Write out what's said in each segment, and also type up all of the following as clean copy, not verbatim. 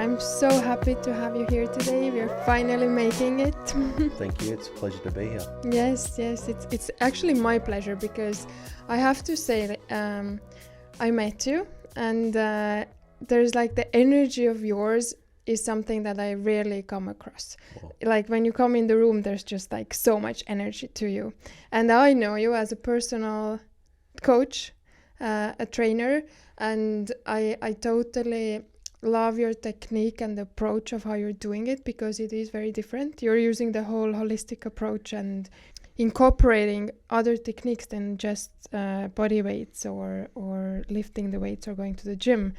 I'm so happy to have you here today. We're finally making it. Thank you. It's a pleasure to be here. Yes, it's actually my pleasure, because I have to say I met you, and there's like the energy of yours is something that I rarely come across. Wow. Like when you come in the room, there's just like so much energy to you. And I know you as a personal coach, a trainer, and I totally love your technique and the approach of how you're doing it, because it is very different. You're using the whole holistic approach and incorporating other techniques than just body weights or lifting the weights or going to the gym,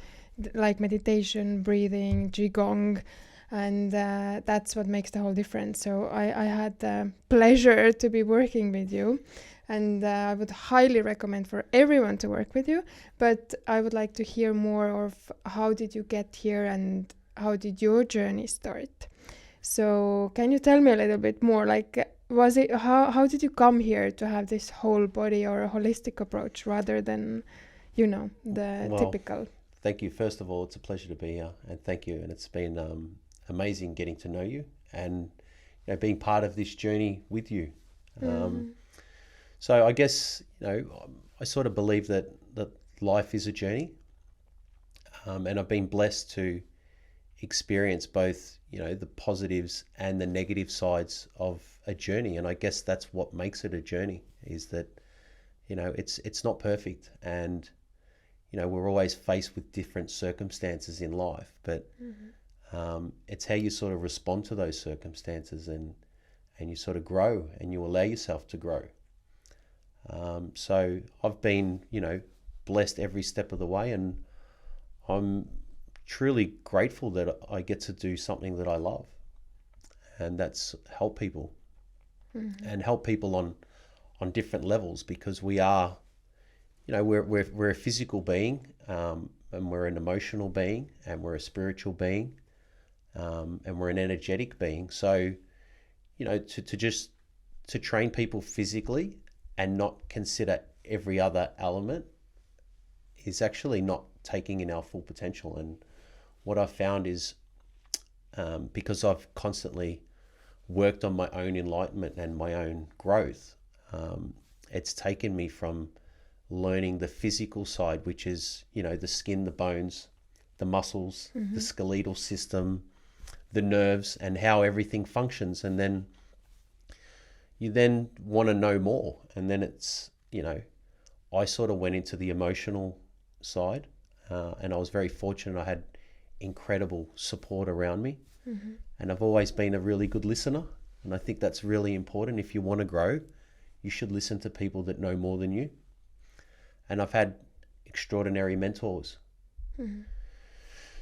like meditation, breathing, Qigong, and that's what makes the whole difference. So I had the pleasure to be working with you, and I would highly recommend for everyone to work with you. But I would like to hear more of how did you get here and how did your journey start? So can you tell me a little bit more, like was it how did you come here to have this whole body or a holistic approach rather than, the typical? Thank you. First of all, it's a pleasure to be here, and thank you. And it's been amazing getting to know you and being part of this journey with you. So I guess, I sort of believe that life is a journey, and I've been blessed to experience both, the positives and the negative sides of a journey. And I guess that's what makes it a journey, is that, it's not perfect, and, we're always faced with different circumstances in life, but it's how you sort of respond to those circumstances, and you sort of grow and you allow yourself to grow. So I've been, blessed every step of the way, and I'm truly grateful that I get to do something that I love, and that's help people, and help people on different levels, because we are, we're a physical being, and we're an emotional being, and we're a spiritual being, and we're an energetic being. So, to train people physically and not consider every other element is actually not taking in our full potential. And what I've found is, because I've constantly worked on my own enlightenment and my own growth, it's taken me from learning the physical side, which is, the skin, the bones, the muscles, the skeletal system, the nerves, and how everything functions. And then you then want to know more. And then it's, I sort of went into the emotional side, and I was very fortunate. I had incredible support around me, and I've always been a really good listener. And I think that's really important. If you want to grow, you should listen to people that know more than you. And I've had extraordinary mentors.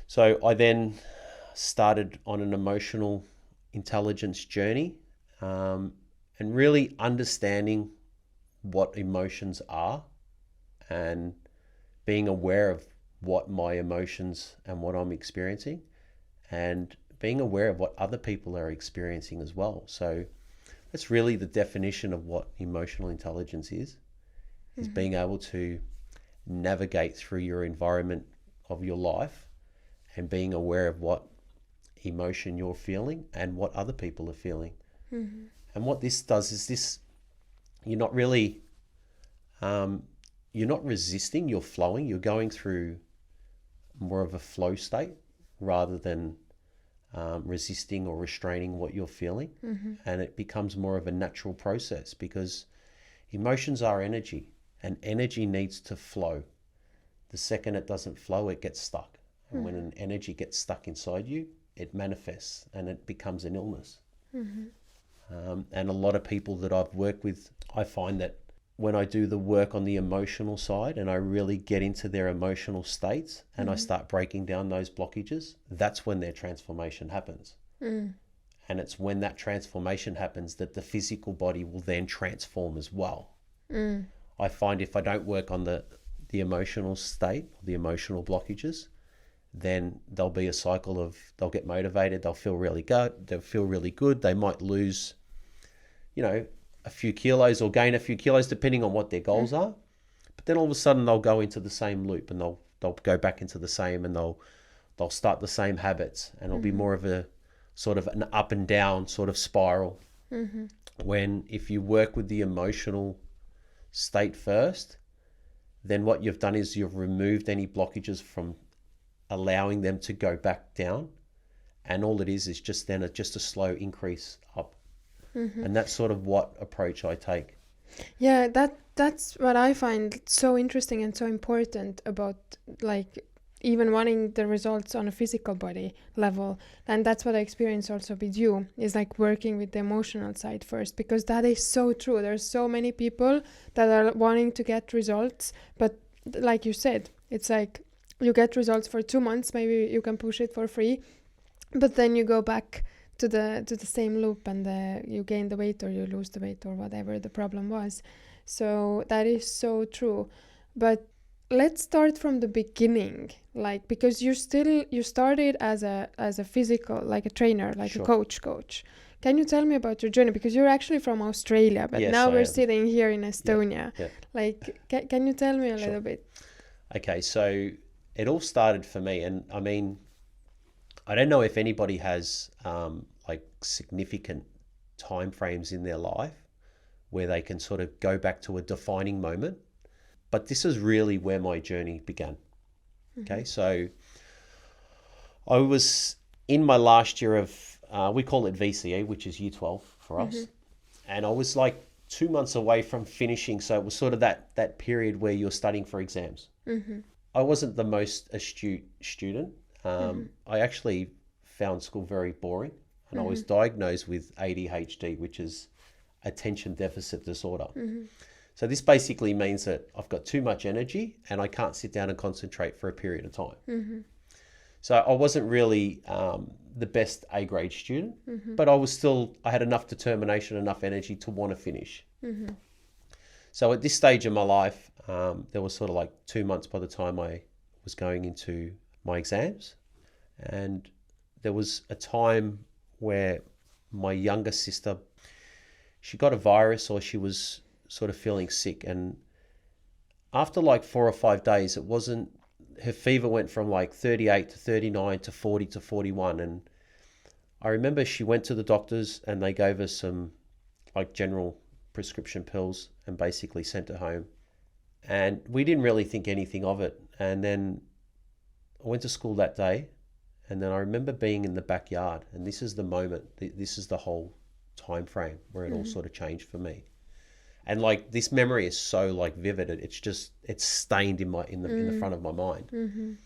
So I then started on an emotional intelligence journey, and really understanding what emotions are, and being aware of what my emotions and what I'm experiencing, and being aware of what other people are experiencing as well. So that's really the definition of what emotional intelligence is being able to navigate through your environment of your life, and being aware of what emotion you're feeling and what other people are feeling. And what this does is you're not really, you're not resisting, you're flowing, you're going through more of a flow state rather than resisting or restraining what you're feeling. And it becomes more of a natural process, because emotions are energy, and energy needs to flow. The second it doesn't flow, it gets stuck. And when an energy gets stuck inside you, it manifests and it becomes an illness. And a lot of people that I've worked with, I find that when I do the work on the emotional side and I really get into their emotional states and I start breaking down those blockages, that's when their transformation happens. And it's when that transformation happens that the physical body will then transform as well. I find if I don't work on the emotional state, the emotional blockages, then there'll be a cycle of, they'll get motivated, they'll feel really good, they might lose, a few kilos or gain a few kilos depending on what their goals are. But then all of a sudden they'll go into the same loop, and they'll go back into the same, and they'll they'll start the same habits, and it'll be more of a sort of an up and down sort of spiral. When if you work with the emotional state first, then what you've done is you've removed any blockages from allowing them to go back down, and all it is just then just a slow increase up. And that's sort of what approach I take. Yeah, that's what I find so interesting and so important about, like, even wanting the results on a physical body level. And that's what I experience also with you, is like working with the emotional side first, because that is so true. There's so many people that are wanting to get results, but like you said, it's like you get results for 2 months, maybe you can push it for free, but then you go back to the same loop, and you gain the weight or you lose the weight or whatever the problem was. So that is so true. But let's start from the beginning, like, because you started as a physical, like a trainer, like Sure. a coach. Can you tell me about your journey, because you're actually from Australia, but Yes, now I we're am. sitting here in Estonia. Yeah. Like, can you tell me a Sure. little bit? Okay, so it all started for me, and I mean, I don't know if anybody has like significant time frames in their life where they can sort of go back to a defining moment, but this is really where my journey began. Okay, so I was in my last year of, we call it VCE, which is year 12 for us, and I was like 2 months away from finishing, so it was sort of that period where you're studying for exams. I wasn't the most astute student. I actually found school very boring, and I was diagnosed with ADHD, which is attention deficit disorder. So this basically means that I've got too much energy and I can't sit down and concentrate for a period of time. So I wasn't really the best A grade student, but I had enough determination, enough energy to want to finish. So at this stage in my life, there was sort of like 2 months by the time I was going into my exams. And there was a time where my younger sister, she got a virus, or she was sort of feeling sick. And after like 4 or 5 days, her fever went from like 38 to 39 to 40 to 41. And I remember she went to the doctors and they gave her some like general prescription pills and basically sent her home. And we didn't really think anything of it. And then I went to school that day, and then I remember being in the backyard, and this is the moment, this is the whole time frame where it all sort of changed for me. And like this memory is so like vivid, it's stained in the front of my mind.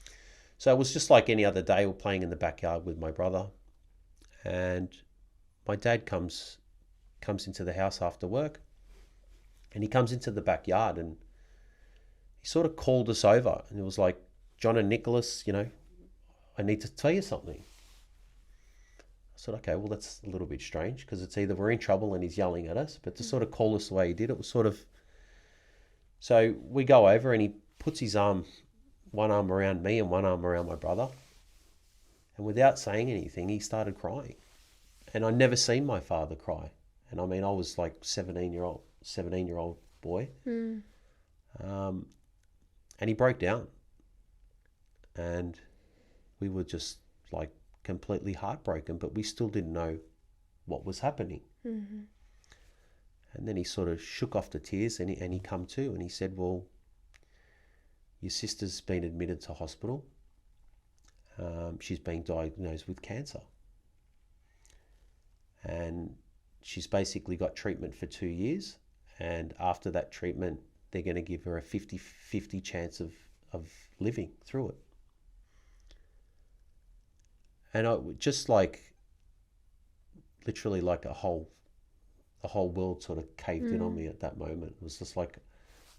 So it was just like any other day, we're playing in the backyard with my brother, and my dad comes into the house after work, and he comes into the backyard, and he sort of called us over, and it was like, John and Nicholas, I need to tell you something. I said, okay, well, that's a little bit strange, because it's either we're in trouble and he's yelling at us, but to sort of call us the way he did, it was sort of... So we go over and he puts his one arm around me and one arm around my brother. And without saying anything, he started crying. And I'd never seen my father cry. And I mean, I was like 17-year-old boy. And he broke down. And we were just like completely heartbroken, but we still didn't know what was happening. And then he sort of shook off the tears, and he come to, and he said, well, your sister's been admitted to hospital. She's being diagnosed with cancer. And she's basically got treatment for 2 years. And after that treatment, they're going to give her a 50-50 chance of living through it. And I just like, literally like a whole world sort of caved in on me at that moment. It was just like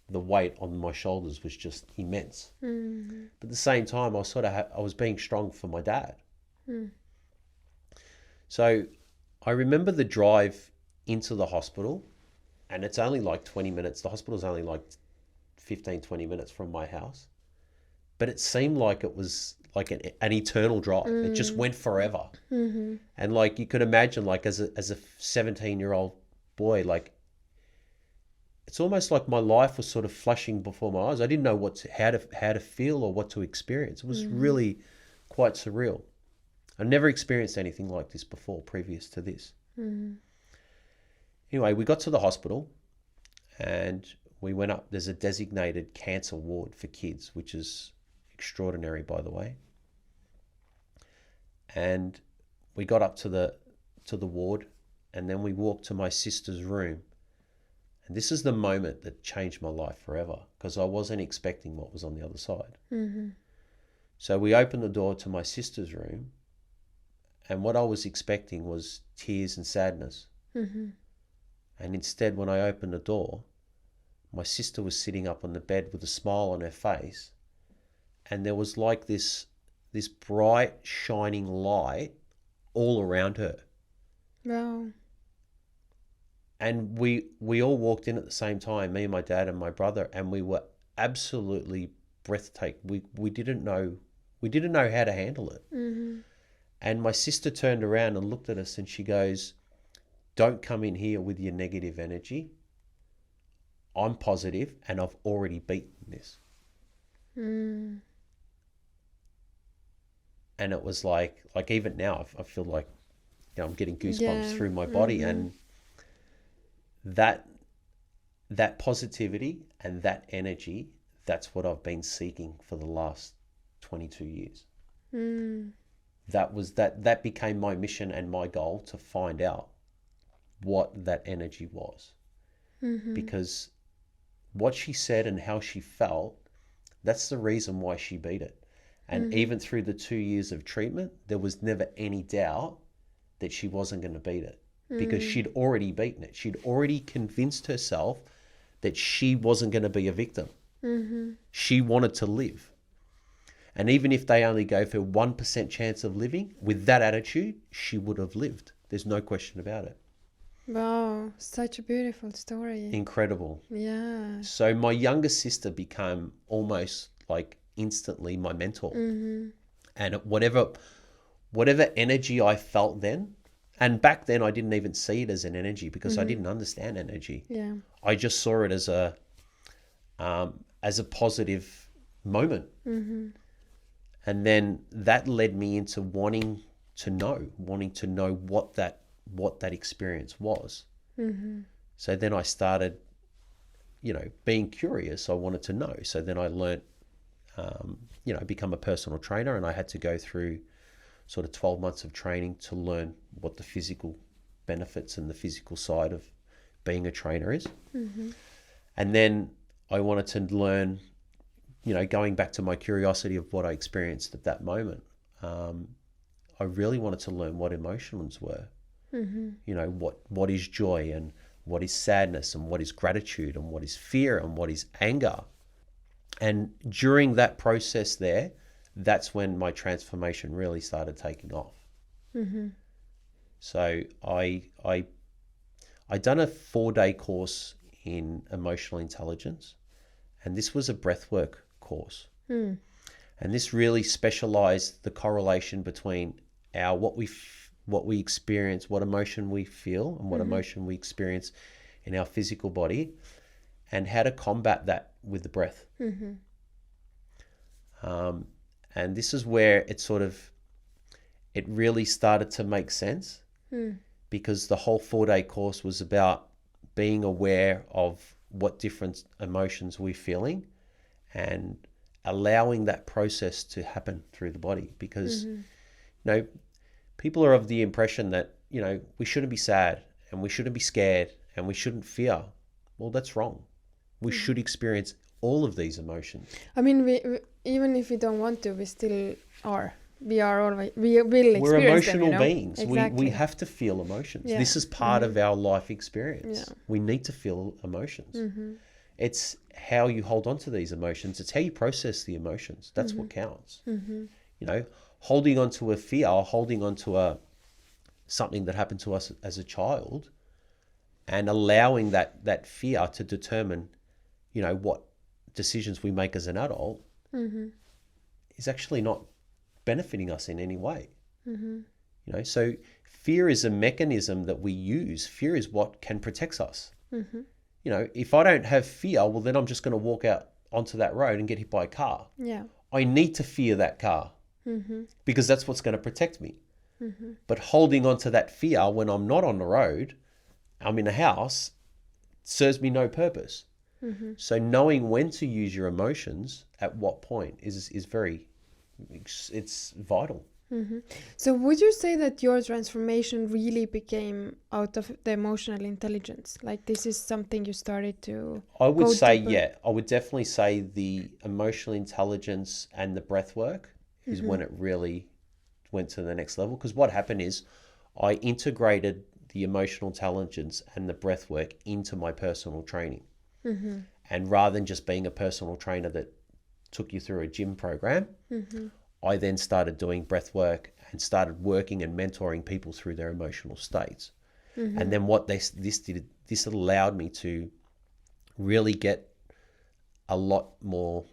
the weight on my shoulders was just immense. But at the same time, I was being strong for my dad. So I remember the drive into the hospital, and it's only like 20 minutes. The hospital's only like 15, 20 minutes from my house. But it seemed like it was like an eternal drive. It just went forever. And like you could imagine, like as a 17-year-old boy, like it's almost like my life was sort of flashing before my eyes. I didn't know how to feel or what to experience. It was really quite surreal. I've never experienced anything like this before, previous to this. Anyway, we got to the hospital and we went up. There's a designated cancer ward for kids, which is extraordinary, by the way. And we got up to the ward, and then we walked to my sister's room. And this is the moment that changed my life forever, because I wasn't expecting what was on the other side. So we opened the door to my sister's room, and what I was expecting was tears and sadness. And instead, when I opened the door, my sister was sitting up on the bed with a smile on her face, and there was like this bright, shining light all around her. Wow. And we all walked in at the same time, me and my dad and my brother, and we were absolutely breathtaking. We didn't know how to handle it. And my sister turned around and looked at us and she goes, "Don't come in here with your negative energy. I'm positive and I've already beaten this." And it was like even now I feel like, you know, I'm getting goosebumps through my body. And that positivity and that energy, that's what I've been seeking for the last 22 years. That became my mission and my goal, to find out what that energy was. Because what she said and how she felt, that's the reason why she beat it. And even through the 2 years of treatment, there was never any doubt that she wasn't going to beat it, because she'd already beaten it. She'd already convinced herself that she wasn't going to be a victim. She wanted to live. And even if they only gave her 1% chance of living, with that attitude, she would have lived. There's no question about it. Wow, such a beautiful story. Incredible. Yeah. So my younger sister became almost like instantly my mentor. And whatever energy I felt then, and back then I didn't even see it as an energy, because I didn't understand energy. Yeah. I just saw it as a positive moment. And then that led me into wanting to know what that experience was. So then I started, being curious. I wanted to know. So then I learned, become a personal trainer, and I had to go through sort of 12 months of training to learn what the physical benefits and the physical side of being a trainer is. And then I wanted to learn, going back to my curiosity of what I experienced at that moment, I really wanted to learn what emotions were. What is joy, and what is sadness, and what is gratitude, and what is fear, and what is anger. And during that process there, that's when my transformation really started taking off. So I done a 4-day course in emotional intelligence, and this was a breathwork course. And this really specialized the correlation between what we experience, what emotion we feel, and what emotion we experience in our physical body, and how to combat that with the breath. And this is where it really started to make sense, because the whole 4-day course was about being aware of what different emotions we're feeling and allowing that process to happen through the body. Because, people are of the impression that, we shouldn't be sad, and we shouldn't be scared, and we shouldn't fear. Well, that's wrong. We should experience all of these emotions. I mean, we even if we don't want to, we still are. We will experience We're emotional them, beings. Exactly. We have to feel emotions. Yeah. This is part of our life experience. Yeah. We need to feel emotions. It's how you hold on to these emotions. It's how you process the emotions. That's what counts. Holding on to a fear, or holding on to something that happened to us as a child, and allowing that fear to determine, what decisions we make as an adult, is actually not benefiting us in any way. So fear is a mechanism that we use. Fear is what can protect us. If I don't have fear, well, then I'm just going to walk out onto that road and get hit by a car. Yeah. I need to fear that car. because that's what's going to protect me. But holding on to that fear when I'm not on the road, I'm in a house, serves me no purpose. So knowing when to use your emotions at what point is very, it's vital. So would you say that your transformation really became out of the emotional intelligence? Like this is something you started to I would go say, deeper? yeah, I would definitely say the emotional intelligence and the breath work is when it really went to the next level. Because what happened is I integrated the emotional intelligence and the breath work into my personal training. And rather than just being a personal trainer that took you through a gym program, I then started doing breath work and started working and mentoring people through their emotional states. And then what this did, this allowed me to really get a lot more,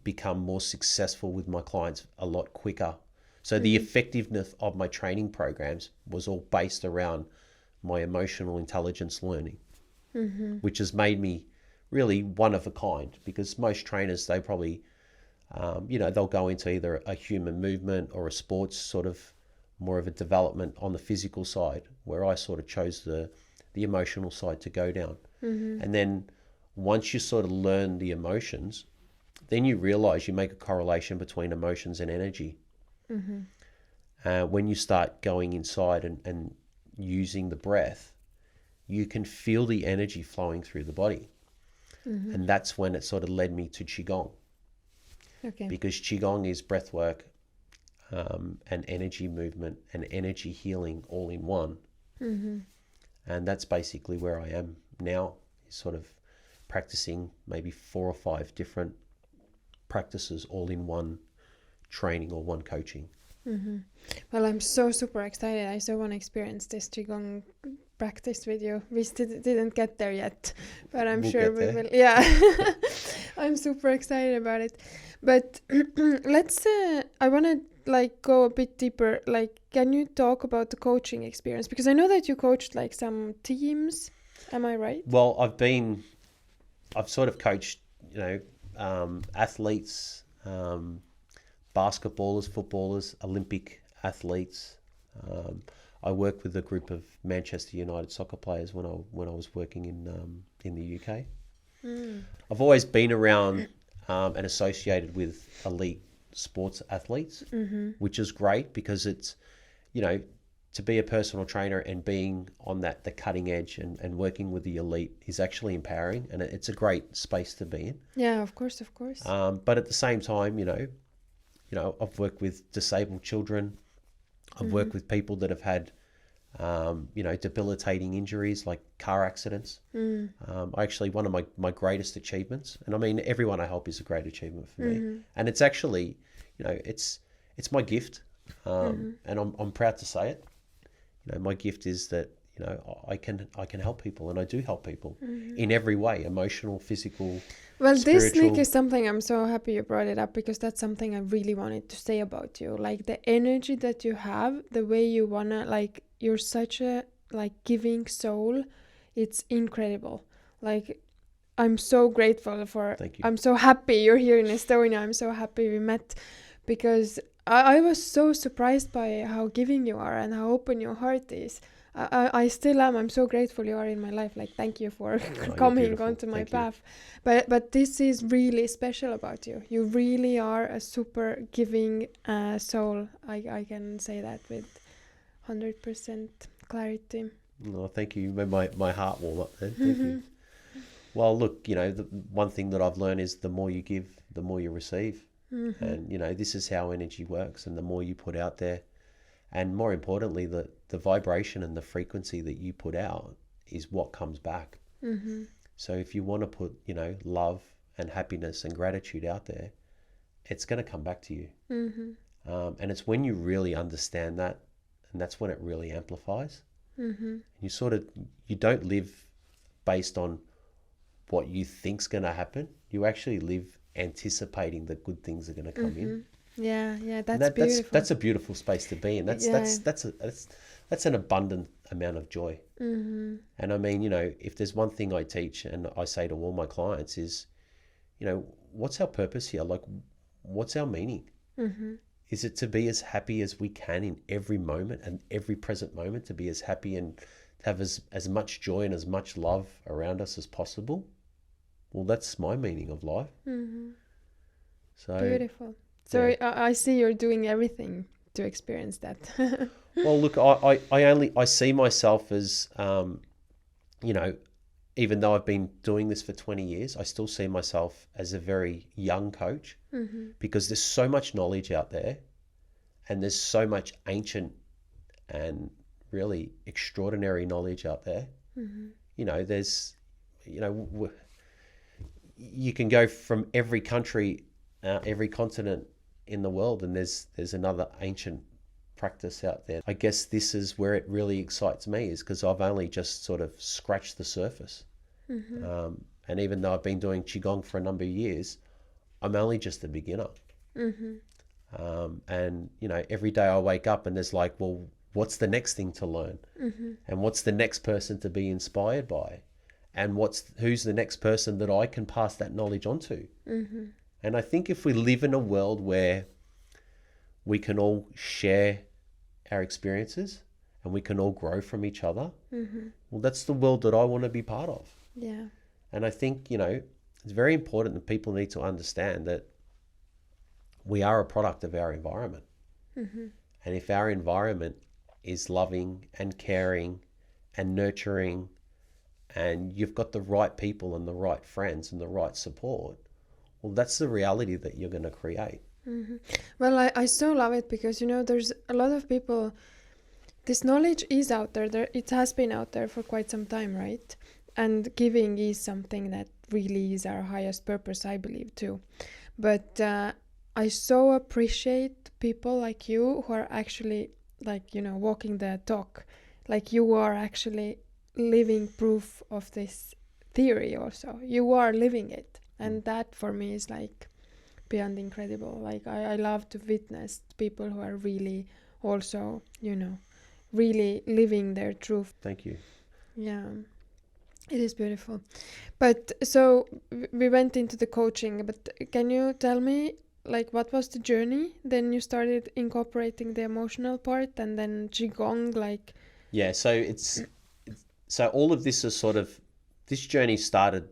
become more successful with my clients a lot quicker. So the effectiveness of my training programs was all based around my emotional intelligence learning, which has made me really one of a kind, because most trainers, they probably, they'll go into either a human movement or a sports sort of more of a development on the physical side, where I sort of chose the emotional side to go down. And then once you sort of learn the emotions, then you realize you make a correlation between emotions and energy. When you start going inside and using the breath, you can feel the energy flowing through the body. And that's when it sort of led me to Qigong. Okay. Because Qigong is breath work, and energy movement and energy healing all in one. And that's basically where I am now, sort of practicing maybe 4 or 5 different practices all in one training or one coaching. Well, I'm so super excited. I so want to experience this Qigong practice with you. We didn't get there yet, but I'm We'll sure get we there. will. Yeah, I'm super excited about it. But let's. I want to like go a bit deeper. Like, can you talk about the coaching experience? Because I know that you coached like some teams. Am I right? Well, I've sort of coached, athletes, basketballers, footballers, Olympic athletes. I worked with a group of Manchester United soccer players when I was working in the UK. I've always been around and associated with elite sports athletes, which is great because it's, to be a personal trainer and being on the cutting edge and working with the elite is actually empowering, and it's a great space to be in. Yeah, of course, of course. But at the same time, I've worked with disabled children. I've worked with people that have had, debilitating injuries like car accidents. Actually, one of my greatest achievements, and I mean, everyone I help is a great achievement for me. And it's actually, it's my gift. And I'm proud to say it. My gift is that, I can help people, and I do help people in every way, emotional, physical, Well, this, spiritual. Nick, is something I'm so happy you brought it up, because that's something I really wanted to say about you. Like the energy that you have, the way you wanna, like, you're such a like giving soul. It's incredible. Like, I'm so grateful for. Thank you. I'm so happy you're here in Estonia. I'm so happy we met, because I was so surprised by how giving you are and how open your heart is. I still am. I'm so grateful you are in my life. Like, thank you for you're coming beautiful. onto my Thank you. path. But this is really special about you. You really are a super giving soul. I can say that with 100% clarity. Oh, thank you. You made my heart warm up then. Thank you. Well, look, the one thing that I've learned is the more you give, the more you receive. And, this is how energy works. And the more you put out there, and more importantly, the vibration and the frequency that you put out is what comes back. So if you want to put, love and happiness and gratitude out there, it's going to come back to you. And it's when you really understand that, and that's when it really amplifies. You don't live based on what you think's going to happen. You actually live anticipating the good things are going to come in. Yeah, that's beautiful. That's a beautiful space to be in. That's an abundant amount of joy. And I mean, if there's one thing I teach and I say to all my clients is, what's our purpose here? Like, what's our meaning? Is it to be as happy as we can in every moment and every present moment, to be as happy and have as much joy and as much love around us as possible? Well, that's my meaning of life. So Beautiful. So yeah. I see you're doing everything to experience that. Well, look, I see myself as, you know, even though I've been doing this for 20 years, I still see myself as a very young coach, because there's so much knowledge out there, and there's so much ancient and really extraordinary knowledge out there. You know, there's, you know, you can go from every country, every continent in the world, and there's another ancient practice out there. I guess this is where it really excites me, is because I've only just sort of scratched the surface. And even though I've been doing Qigong for a number of years, I'm only just a beginner. And, you know, every day I wake up and there's like, well, what's the next thing to learn? And what's the next person to be inspired by? And who's the next person that I can pass that knowledge on to? And I think if we live in a world where we can all share our experiences and we can all grow from each other, well, that's the world that I want to be part of. Yeah. And I think, you know, it's very important that people need to understand that we are a product of our environment. And if our environment is loving and caring and nurturing, and you've got the right people and the right friends and the right support, well, that's the reality that you're going to create. Well, I so love it because, you know, there's a lot of people, this knowledge is out there. It has been out there for quite some time, right? And giving is something that really is our highest purpose, I believe, too. But I so appreciate people like you who are actually, like, you know, walking the talk. Like, you are actually living proof of this theory also. You are living it. And that for me is like beyond incredible. Like, I love to witness people who are really also, you know, really living their truth. Thank you. Yeah, it is beautiful. But so we went into the coaching, but can you tell me, like, what was the journey? Then you started incorporating the emotional part, and then Qigong, like... Yeah, so all of this is sort of, this journey started,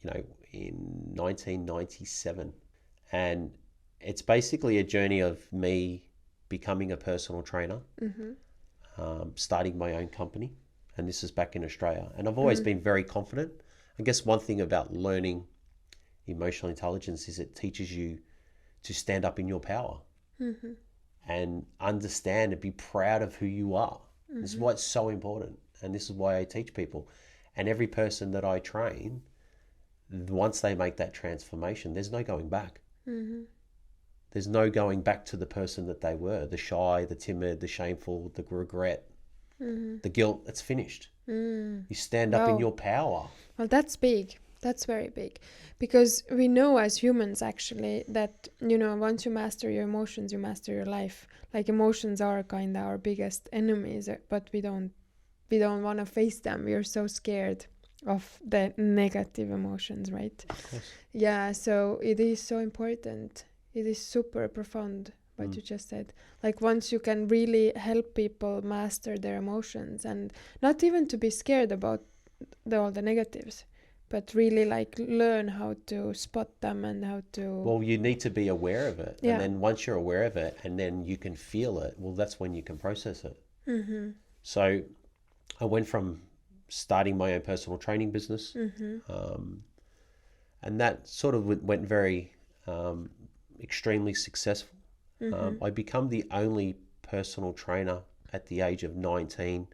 you know, in 1997. And it's basically a journey of me becoming a personal trainer, starting my own company. And this is back in Australia. And I've always been very confident. I guess one thing about learning emotional intelligence is it teaches you to stand up in your power and understand and be proud of who you are. This is why it's so important. And this is why I teach people. And every person that I train, once they make that transformation, there's no going back. There's no going back to the person that they were, the shy, the timid, the shameful, the regret, the guilt. It's finished. You stand up in your power. Well, that's big. That's very big. Because we know as humans, actually, that, you know, once you master your emotions, you master your life. Like, emotions are kind of our biggest enemies, but we don't want to face them. We are so scared of the negative emotions, right? Of course. Yeah, so it is so important. It is super profound what you just said. Like, once you can really help people master their emotions, and not even to be scared about all the negatives, but really like learn how to spot them and how to... Well, you need to be aware of it. Yeah. And then once you're aware of it and then you can feel it, well, that's when you can process it. So I went from starting my own personal training business, and that sort of went very extremely successful. I become the only personal trainer at the age of 19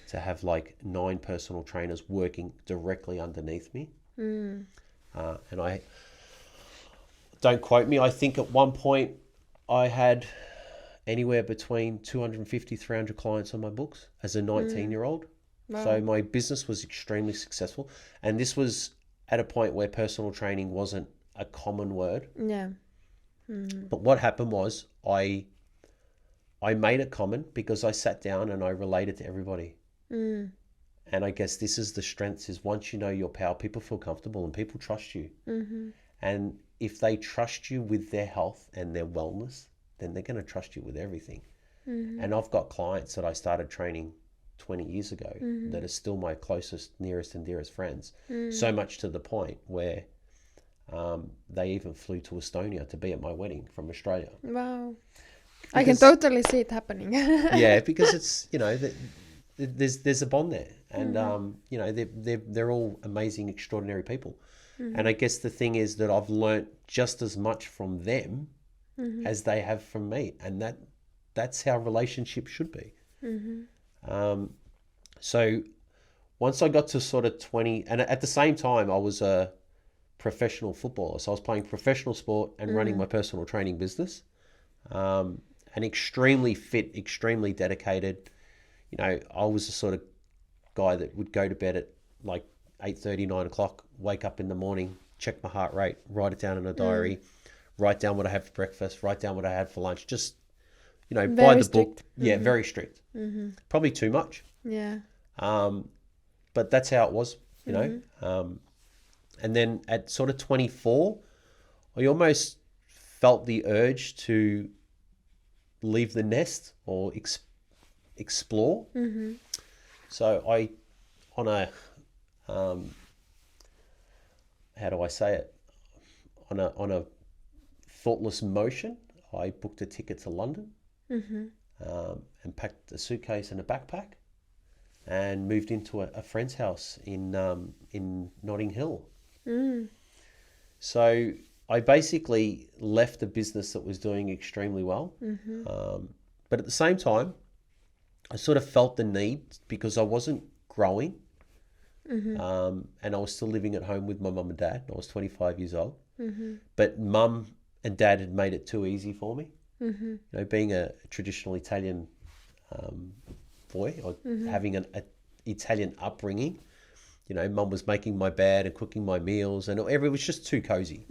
to have like 9 personal trainers working directly underneath me. And I, don't quote me, I think at one point I had anywhere between 250, 300 clients on my books as a 19-year-old. Wow. So my business was extremely successful. And this was at a point where personal training wasn't a common word. Yeah. But what happened was I made it common because I sat down and I related to everybody. And I guess this is the strength, is once you know your power, people feel comfortable and people trust you. And if they trust you with their health and their wellness, then they're going to trust you with everything. Mm-hmm. And I've got clients that I started training 20 years ago that are still my closest, nearest and dearest friends. So much to the point where they even flew to Estonia to be at my wedding from Australia. Wow. Because, I can totally see it happening. yeah, because it's, you know, there's a bond there, and you know, they're all amazing, extraordinary people. And I guess the thing is that I've learnt just as much from them as they have from me, and that's how relationships should be. So once I got to sort of 20, and at the same time I was a professional footballer, so I was playing professional sport and running my personal training business, and extremely fit, extremely dedicated. You know, I was the sort of guy that would go to bed at like 8:30, 9 o'clock, wake up in the morning, check my heart rate, write it down in a diary, write down what I had for breakfast, write down what I had for lunch, just, you know, Very by the strict. book. Yeah, very strict. Probably too much. Yeah. But that's how it was, you know. And then at sort of 24, I almost felt the urge to leave the nest or explore. So I, on a, how do I say it? On a thoughtless motion, I booked a ticket to London, and packed a suitcase and a backpack, and moved into a friend's house in Notting Hill. So I basically left a business that was doing extremely well, but at the same time, I sort of felt the need, because I wasn't growing, and I was still living at home with my mum and dad. I was 25 years old, but mum and dad had made it too easy for me. You know, being a traditional Italian boy, or having an Italian upbringing, you know, mum was making my bed and cooking my meals, and it was just too cozy.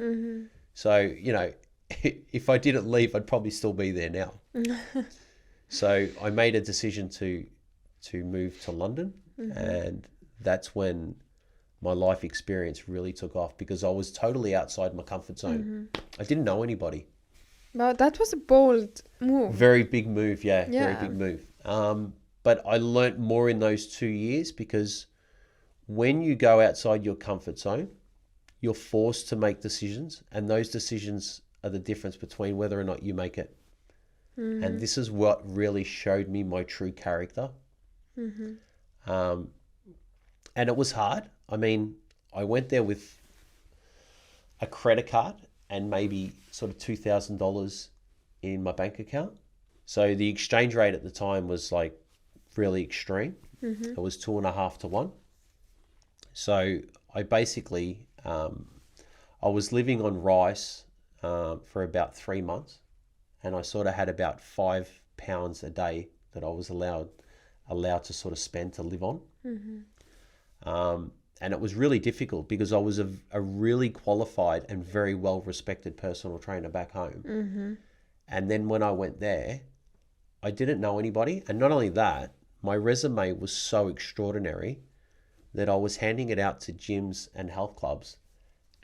So, you know, if I didn't leave, I'd probably still be there now. So I made a decision to move to London, and that's when my life experience really took off, because I was totally outside my comfort zone. I didn't know anybody. Well, that was a bold move. Very big move, yeah. Very Yeah. big move. But I learnt more in those 2 years, because when you go outside your comfort zone, you're forced to make decisions, and those decisions are the difference between whether or not you make it. And this is what really showed me my true character. And it was hard. I mean, I went there with a credit card and maybe sort of $2,000 in my bank account. So the exchange rate at the time was like really extreme. It was 2.5 to 1. So I basically, I was living on rice for about 3 months, and I sort of had about £5 a day that I was allowed to sort of spend to live on. And it was really difficult, because I was a really qualified and very well respected personal trainer back home. And then when I went there, I didn't know anybody. And not only that, my resume was so extraordinary that I was handing it out to gyms and health clubs,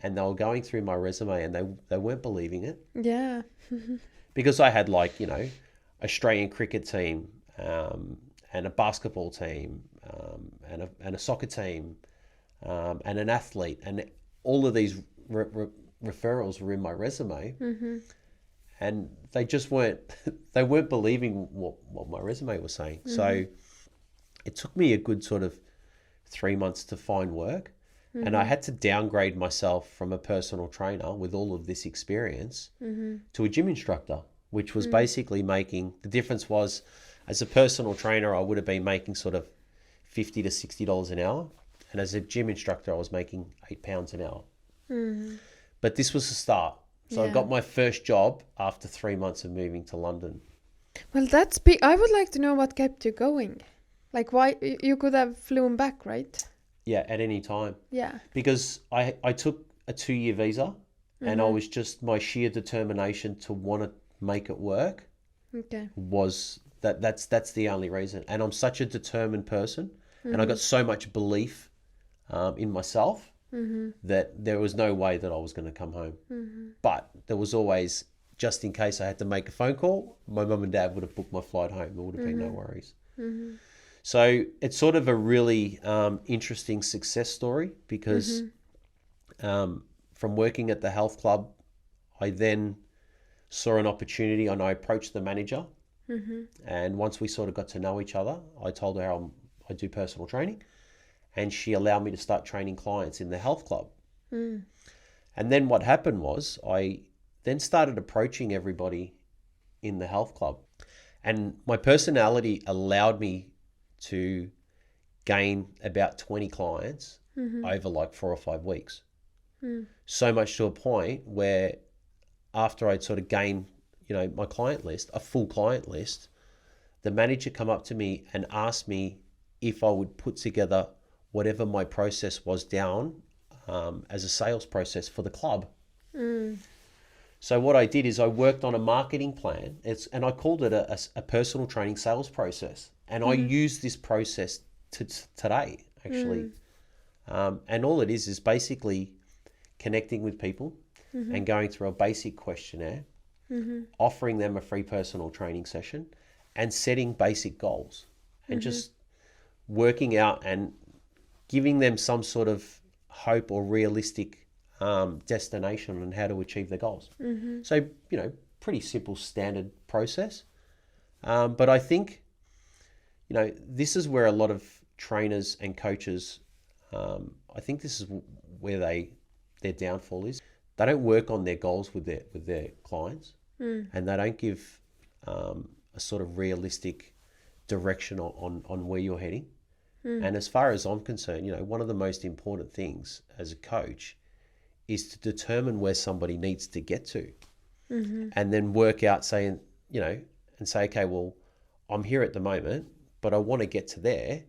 and they were going through my resume, and they weren't believing it. Yeah. Because I had, like, you know, Australian cricket team, and a basketball team, and a soccer team, and an athlete, and all of these referrals were in my resume, and they just weren't believing what my resume was saying. So it took me a good sort of 3 months to find work, and I had to downgrade myself from a personal trainer with all of this experience to a gym instructor, which was basically making, the difference was, as a personal trainer, I would have been making sort of $50 to $60 an hour. And as a gym instructor, I was making £8 an hour. But this was the start. So I got my first job after 3 months of moving to London. Well, that's big. I would like to know what kept you going. Like, why you could have flown back, right? Yeah, at any time. Yeah. Because I took a 2-year visa, and I was just, my sheer determination to want to make it work Okay. was that's the only reason. And I'm such a determined person, and I got so much belief in myself that there was no way that I was going to come home. But there was always just in case I had to make a phone call, my mum and dad would have booked my flight home. There would have been no worries. So it's sort of a really interesting success story because from working at the health club, I then saw an opportunity and I approached the manager. And once we sort of got to know each other, I told her I do personal training, and she allowed me to start training clients in the health club. And then what happened was I then started approaching everybody in the health club, and my personality allowed me to gain about 20 clients over like 4 or 5 weeks. So much to a point where after I'd sort of gained, my client list, a full client list, the manager come up to me and asked me if I would put together whatever my process was down as a sales process for the club. So what I did is I worked on a marketing plan, and I called it a personal training sales process. And I use this process today, actually. And all it is basically connecting with people and going through a basic questionnaire, offering them a free personal training session, and setting basic goals, and just working out and giving them some sort of hope or realistic destination on how to achieve their goals. So, pretty simple standard process. But I think, this is where a lot of trainers and coaches, I think this is where their downfall is. They don't work on their goals with their clients, and they don't give a sort of realistic direction on where you're heading. And as far as I'm concerned, one of the most important things as a coach is to determine where somebody needs to get to, and then work out saying, and say, okay, well, I'm here at the moment, but I want to get to there.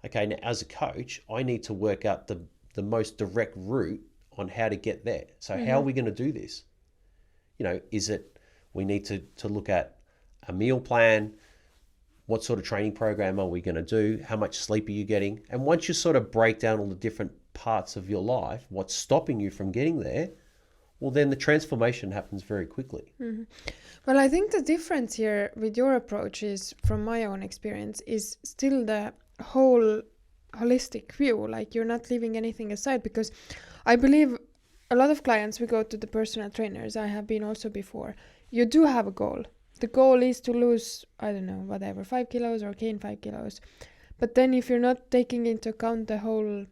Okay, now as a coach, I need to work out the most direct route on how to get there. So how are we going to do this? Is it we need to look at a meal plan? What sort of training program are we going to do? How much sleep are you getting? And once you sort of break down all the different parts of your life, what's stopping you from getting there, well, then the transformation happens very quickly. Well, I think the difference here with your approach is, from my own experience, is still the whole holistic view. Like, you're not leaving anything aside, because I believe a lot of clients, we go to the personal trainers, I have been also before, you do have a goal. The goal is to lose, 5 kilos or gain 5 kilos. But then if you're not taking into account the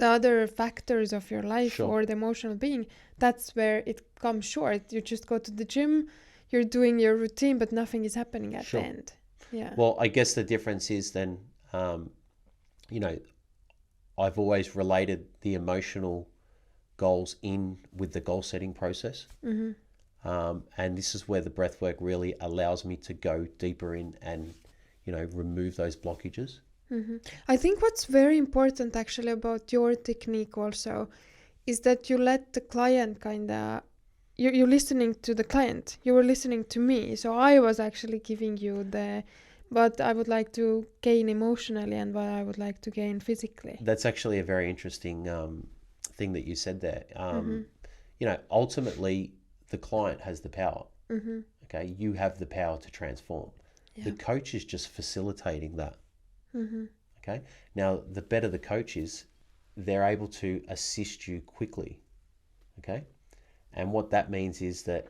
other factors of your life or the emotional being, that's where it comes short. You just go to the gym, you're doing your routine, but nothing is happening at the end. Yeah. Well, I guess the difference is then, I've always related the emotional goals in with the goal setting process. And this is where the breathwork really allows me to go deeper in and, remove those blockages. I think what's very important actually about your technique also is that you let the client you're listening to the client. You were listening to me. So I was actually giving you what I would like to gain emotionally and what I would like to gain physically. That's actually a very interesting thing that you said there. Ultimately, the client has the power. Okay, you have the power to transform. The coach is just facilitating that. Okay, now the better the coach is, they're able to assist you quickly. Okay, and what that means is that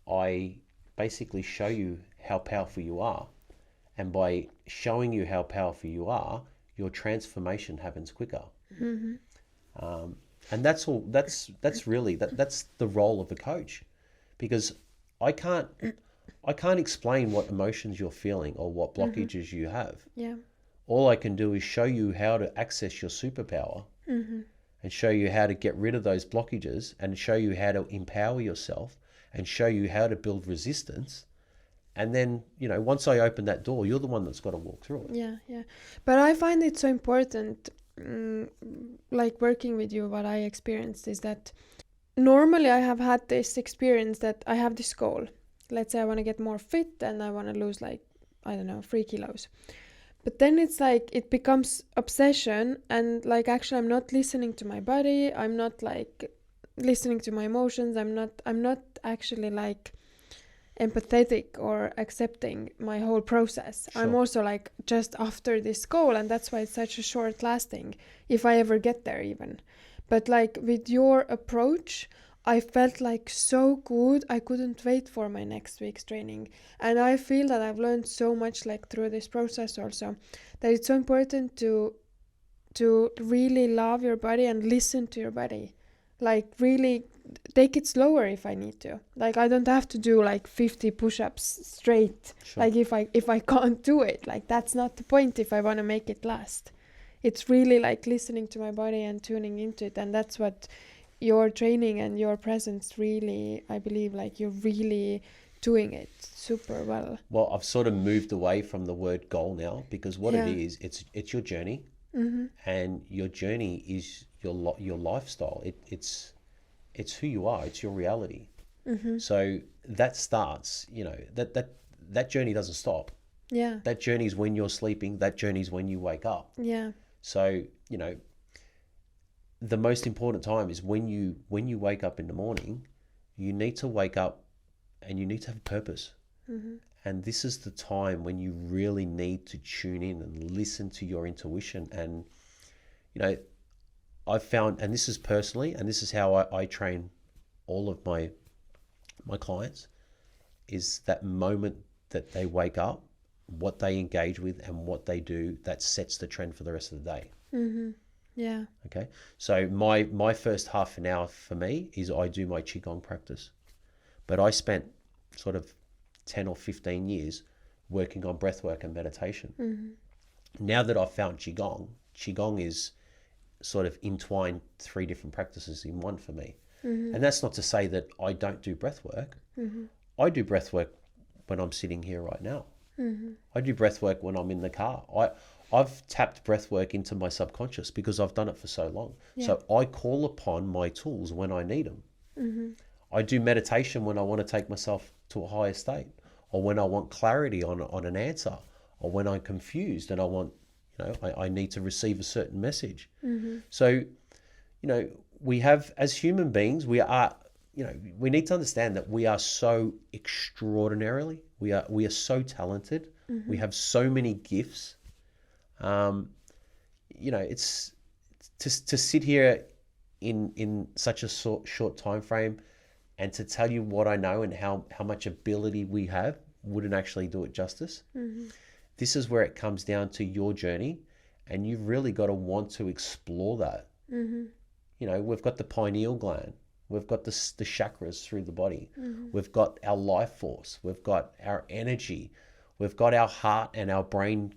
I basically show you how powerful you are, and by showing you how powerful you are, your transformation happens quicker. And that's all. That's the role of a coach, because I can't explain what emotions you're feeling or what blockages you have. Yeah. All I can do is show you how to access your superpower, and show you how to get rid of those blockages, and show you how to empower yourself, and show you how to build resistance. And then, once I open that door, you're the one that's got to walk through it. Yeah. But I find it so important, like working with you, what I experienced is that normally I have had this experience that I have this goal. Let's say I want to get more fit and I want to lose 3 kilos. But then it's like it becomes obsession, and actually I'm not listening to my body. I'm not listening to my emotions. I'm not actually like empathetic or accepting my whole process. Sure. I'm also like just after this goal, and that's why it's such a short lasting, if I ever get there even. But like with your approach, I felt like so good. I couldn't wait for my next week's training. And I feel that I've learned so much like through this process also, that it's so important to really love your body and listen to your body. Like really take it slower if I need to. Like I don't have to do like 50 push-ups straight. Sure. Like if I can't do it, like that's not the point if I want to make it last. It's really like listening to my body and tuning into it, and that's what your training and your presence really, I believe, like you're really doing it super well. Well, I've sort of moved away from the word goal now, because what it is, it's your journey, and your journey is your lifestyle. It's who you are. It's your reality. So that starts, that journey doesn't stop. Yeah. That journey is when you're sleeping. That journey is when you wake up. Yeah. So, the most important time is when you wake up in the morning. You need to wake up and you need to have a purpose. And this is the time when you really need to tune in and listen to your intuition. And, I've found, and this is personally, and this is how I train all of my clients, is that moment that they wake up, what they engage with and what they do, that sets the trend for the rest of the day. Yeah. Okay. So my first half an hour for me is I do my Qigong practice. But I spent sort of 10 or 15 years working on breathwork and meditation. Now that I've found Qigong is sort of entwined 3 different practices in one for me. And that's not to say that I don't do breathwork. I do breathwork when I'm sitting here right now. I do breathwork when I'm in the car. I've tapped breathwork into my subconscious because I've done it for so long. Yeah. So I call upon my tools when I need them. I do meditation when I want to take myself to a higher state, or when I want clarity on an answer, or when I'm confused and I want, I need to receive a certain message. So, we have, as human beings, we are, we need to understand that we are so extraordinarily, we are so talented. We have so many gifts. It's to sit here in such a short time frame and to tell you what I know and how much ability we have wouldn't actually do it justice. This is where it comes down to your journey, and you've really got to want to explore that. We've got the pineal gland, we've got the chakras through the body, we've got our life force, we've got our energy, we've got our heart and our brain,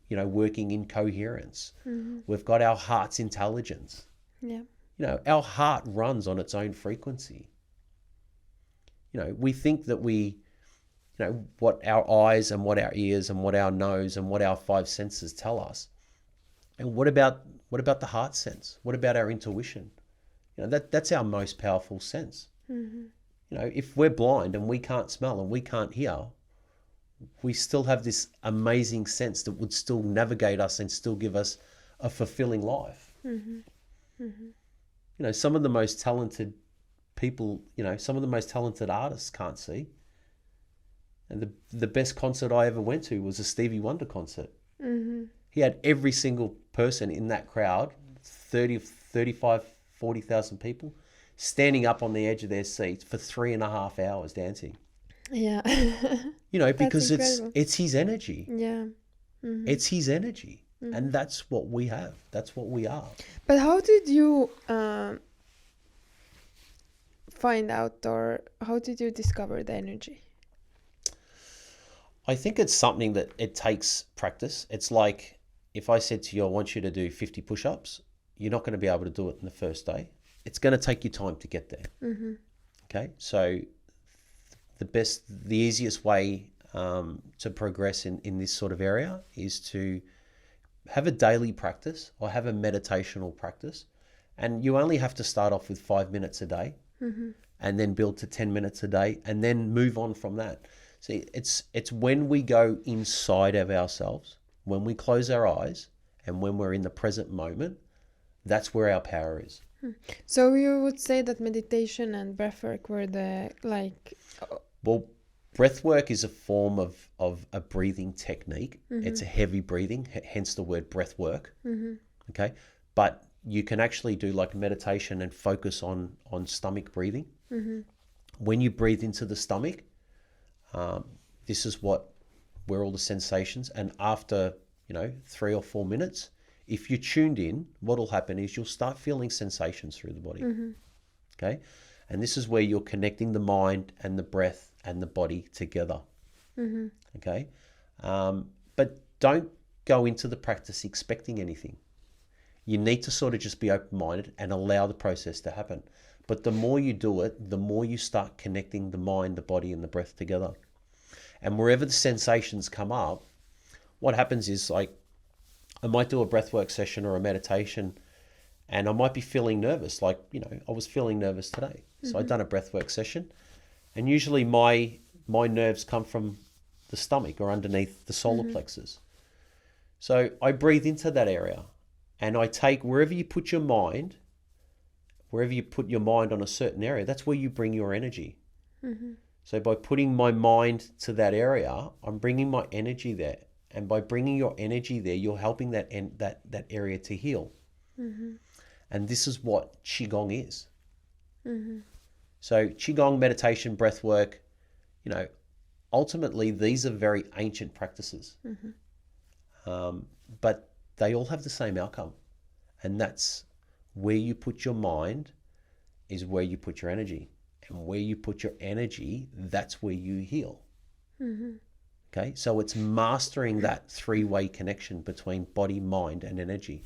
working in coherence. We've got our heart's intelligence. Yeah. Our heart runs on its own frequency. We think that what our eyes and what our ears and what our nose and what our 5 senses tell us. And what about the heart sense? What about our intuition? That's our most powerful sense. If we're blind and we can't smell and we can't hear, we still have this amazing sense that would still navigate us and still give us a fulfilling life. Some of the most talented people, some of the most talented artists can't see. And the best concert I ever went to was a Stevie Wonder concert. He had every single person in that crowd, 30, 35, 40,000 people, standing up on the edge of their seats for 3.5 hours dancing. Yeah. Because it's his energy. Yeah. It's his energy. And that's what we have. That's what we are. But how did you find out, or how did you discover the energy? I think it's something that it takes practice. It's like if I said to you, I want you to do 50 push-ups, you're not going to be able to do it in the first day. It's going to take you time to get there. Okay, so the easiest way to progress in this sort of area is to have a daily practice or have a meditational practice. And you only have to start off with 5 minutes a day and then build to 10 minutes a day and then move on from that. See, it's when we go inside of ourselves, when we close our eyes and when we're in the present moment, That's where our power is. So you would say that meditation and breathwork were the like. Well, breath work is a form of a breathing technique. It's a heavy breathing, hence the word breath work. Okay. But you can actually do like meditation and focus on stomach breathing. When you breathe into the stomach, this is where all the sensations, and after 3 or 4 minutes, if you're tuned in, what will happen is you'll start feeling sensations through the body. Okay. And this is where you're connecting the mind and the breath and the body together. Okay. But don't go into the practice expecting anything. You need to sort of just be open-minded and allow the process to happen. But the more you do it, the more you start connecting the mind, the body, and the breath together. And wherever the sensations come up, what happens is, like, I might do a breathwork session or a meditation, and I might be feeling nervous. Like, I was feeling nervous today. So I'd done a breathwork session, and usually my nerves come from the stomach or underneath the solar plexus. So I breathe into that area, and I take wherever you put your mind on a certain area, that's where you bring your energy. So by putting my mind to that area, I'm bringing my energy there. And by bringing your energy there, you're helping that area to heal. And this is what Qigong is. So Qigong, meditation, breath work, ultimately these are very ancient practices. But they all have the same outcome. And that's where you put your mind is where you put your energy. And where you put your energy, that's where you heal. Okay, so it's mastering that three-way connection between body, mind, and energy.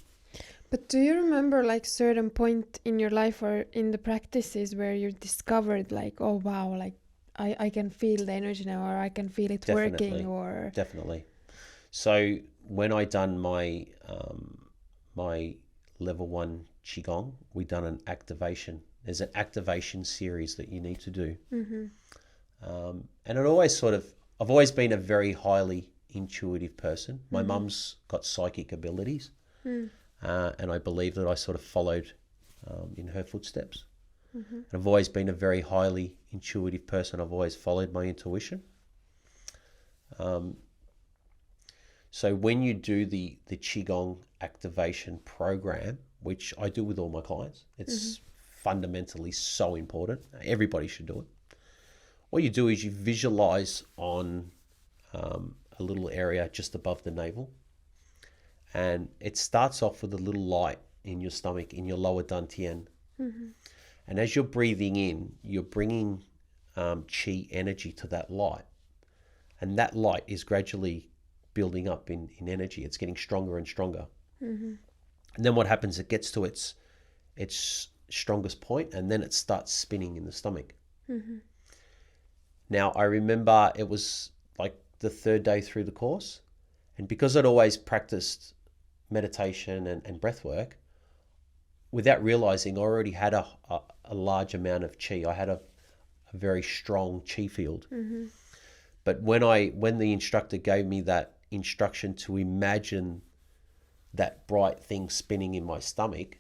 But do you remember like certain point in your life or in the practices where you discovered like, oh wow, like I can feel the energy now, or I can feel it working, or Definitely. So when I done my my level 1 Qigong, we done an activation. There's an activation series that you need to do. And it always I've always been a very highly intuitive person. My mum's got psychic abilities, and I believe that I sort of followed in her footsteps. And I've always been a very highly intuitive person. I've always followed my intuition. So when you do the Qigong activation program, which I do with all my clients, it's fundamentally so important. Everybody should do it. What you do is you visualize on a little area just above the navel, and it starts off with a little light in your stomach, in your lower dantian. And as you're breathing in, you're bringing chi energy to that light, and that light is gradually building up in energy. It's getting stronger and stronger. And then what happens, it gets to its strongest point, and then it starts spinning in the stomach. Now, I remember it was like the 3rd day through the course, and because I'd always practiced meditation and breath work, without realizing I already had a large amount of chi. I had a very strong chi field. But when the instructor gave me that instruction to imagine that bright thing spinning in my stomach,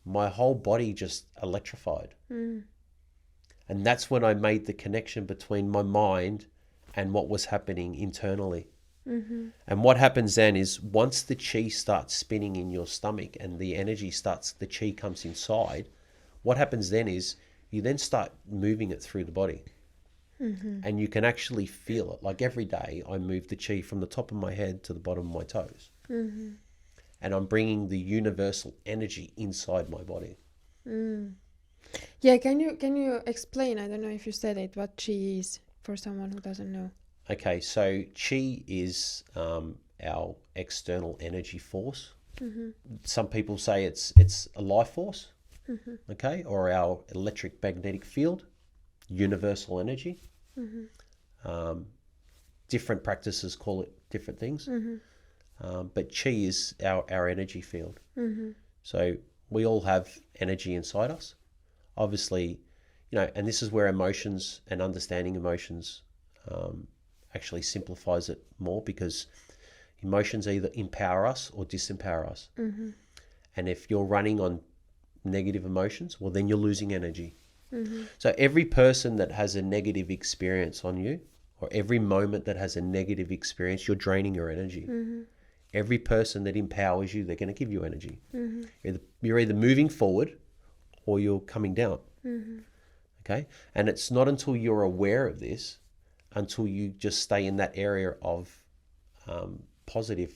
my whole body just electrified. And that's when I made the connection between my mind and what was happening internally. And what happens then is once the chi starts spinning in your stomach and the chi comes inside, what happens then is you then start moving it through the body. And you can actually feel it. Like every day I move the chi from the top of my head to the bottom of my toes. And I'm bringing the universal energy inside my body. Yeah, can you explain, I don't know if you said it, what chi is for someone who doesn't know? Okay, so chi is our external energy force. Some people say it's a life force, okay, or our electric magnetic field, universal energy. Different practices call it different things, but chi is our energy field. So we all have energy inside us. Obviously, and this is where emotions and understanding emotions actually simplifies it more, because emotions either empower us or disempower us. And if you're running on negative emotions, well, then you're losing energy. So every person that has a negative experience on you, or every moment that has a negative experience, you're draining your energy. Every person that empowers you, they're going to give you energy. You're either moving forward or you're coming down. Okay? And it's not until you're aware of this, until you just stay in that area of positive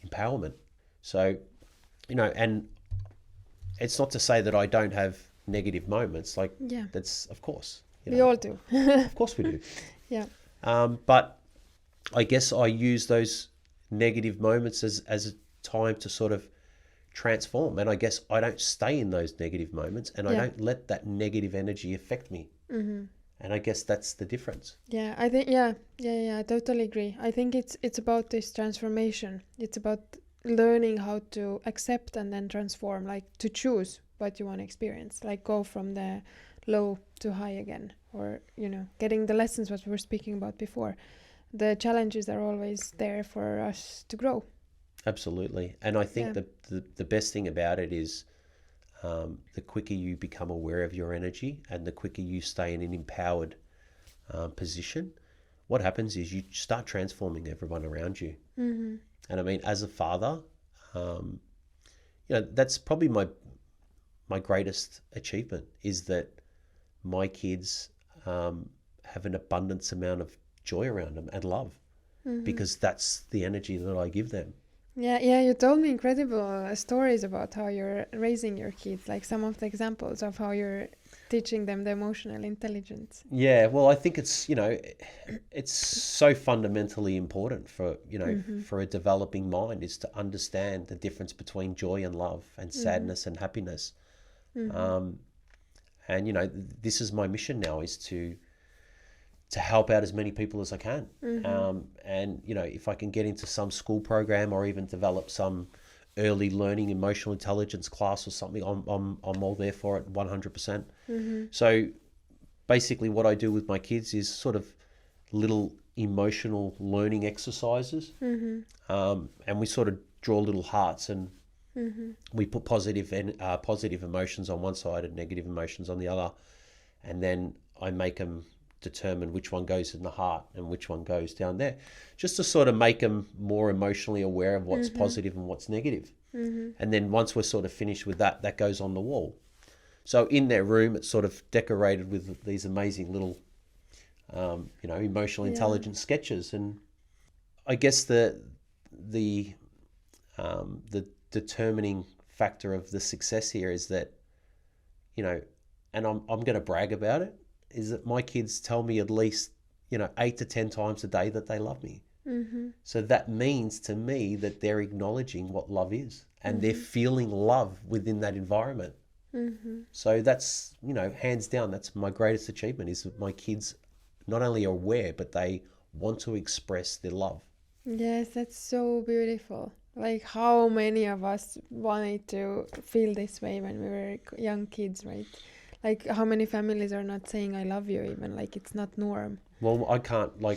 empowerment. So, and it's not to say that I don't have negative moments. Like, that's, of course. We all do. Of course we do. Yeah. But I guess I use those negative moments as a time to sort of transform. And I guess I don't stay in those negative moments, and I don't let that negative energy affect me. And I guess that's the difference. Yeah, I think, I totally agree. I think it's about this transformation. It's about learning how to accept and then transform, like to choose what you want to experience, like go from the low to high again, or, getting the lessons what we were speaking about before. The challenges are always there for us to grow. Absolutely. And I think that the best thing about it is the quicker you become aware of your energy and the quicker you stay in an empowered position, what happens is you start transforming everyone around you. And I mean, as a father, that's probably my greatest achievement, is that my kids have an abundance amount of joy around them and love, because that's the energy that I give them. Yeah, you told me incredible stories about how you're raising your kids, like some of the examples of how you're teaching them the emotional intelligence. Yeah, well, I think it's, it's so fundamentally important for, for a developing mind, is to understand the difference between joy and love and sadness and happiness. And, this is my mission now, is to help out as many people as I can. And, if I can get into some school program or even develop some early learning emotional intelligence class or something, I'm all there for it 100%. So basically what I do with my kids is sort of little emotional learning exercises. And we sort of draw little hearts, and we put positive emotions on one side and negative emotions on the other. And then I make them determine which one goes in the heart and which one goes down there, just to sort of make them more emotionally aware of what's positive and what's negative. And then once we're sort of finished with that, that goes on the wall. So in their room, it's sort of decorated with these amazing little, emotional intelligence sketches. And I guess the determining factor of the success here is that, and I'm going to brag about it, is that my kids tell me at least, 8 to 10 times a day that they love me. So that means to me that they're acknowledging what love is, and they're feeling love within that environment. So that's, hands down, that's my greatest achievement, is that my kids not only are aware, but they want to express their love. Yes, that's so beautiful. Like, how many of us wanted to feel this way when we were young kids, right? Like, how many families are not saying I love you even, like it's not norm. Well, I can't, my